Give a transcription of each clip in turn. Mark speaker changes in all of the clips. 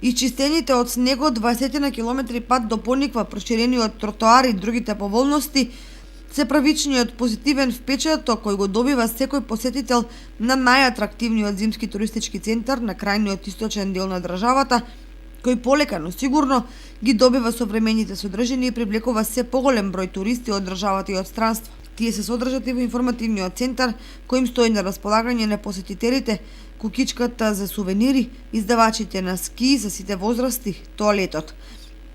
Speaker 1: Исчистените од снегот 20 на километри пат до Пониква, проширениот тротоари и другите поволности се првичниот позитивен впечаток кој го добива секој посетител на најатрактивниот зимски туристички центар на крајниот источен дел на државата, кој полека, но сигурно ги добива современите содржини и привлекува се поголем број туристи од државата и од странство. Тие се содржат и во информативниот центар, кој им стои на располагање на посетителите, кукичката за сувенири, издавачите на ски за сите возрасти, тоалетот.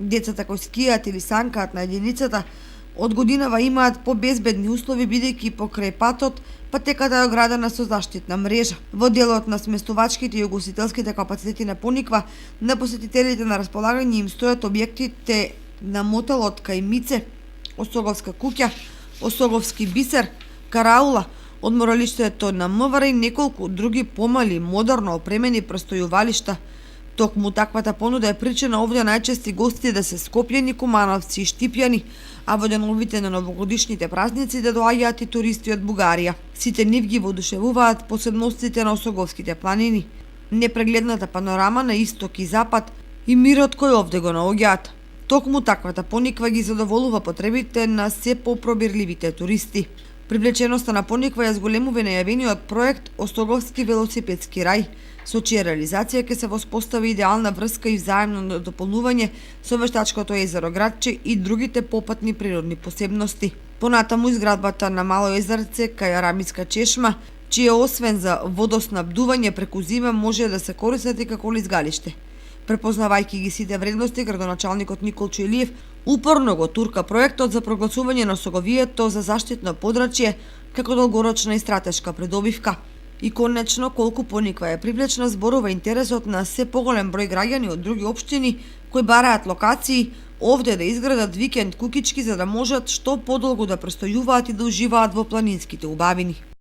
Speaker 1: Децата кои скијат или санкаат на единицата, од годинава имаат побезбедни услови бидејќи покрај патот патеката е оградена со заштитна мрежа. Во делот на сместувачките и угостителските капацитети на Пониква, на посетителите на располагање им стојат објектите на мотелот Кајмице, Осоговска куќа, Осоговски бисер, Караула, одморалиштето на МВР и неколку други помали, модерно опремени престојувалишта. Токму таквата понуда е причина овде најчести гости да се скопјани, кумановци и штипјани, а во деновите на новогодишните празници да доаѓаат и туристи од Бугарија. Сите нив ги воодушевуваат посебностите на Осоговските планини, непрегледната панорама на исток и запад и мирот кој овде го наоѓаат. Токму таквата Пониква ги задоволува потребите на се попробирливите туристи. Привлеченоста на Пониква ја зголемува најавениот проект Осоговски велосипедски рај, со чија реализација ќе се воспостави идеална врска и взаемно дополнување со вештачкото езеро Градче и другите попатни природни посебности. Понатаму изградбата на мало езерце кај Арамиска чешма, чија освен за водоснабдување преку зима може да се користат и како лизгалиште. Препознавајќи ги сите вредности, градоначалникот Николчо Илиев упорно го турка проектот за прогласување на Осоговието за заштитно подрачје како долгорочна и стратешка придобивка. И конечно, колку Пониква е привлечна, зборува интересот на се поголем број граѓани од други општини кои бараат локации овде да изградат викенд кукички за да можат што подолго да престојуваат и да уживаат во планинските убавини.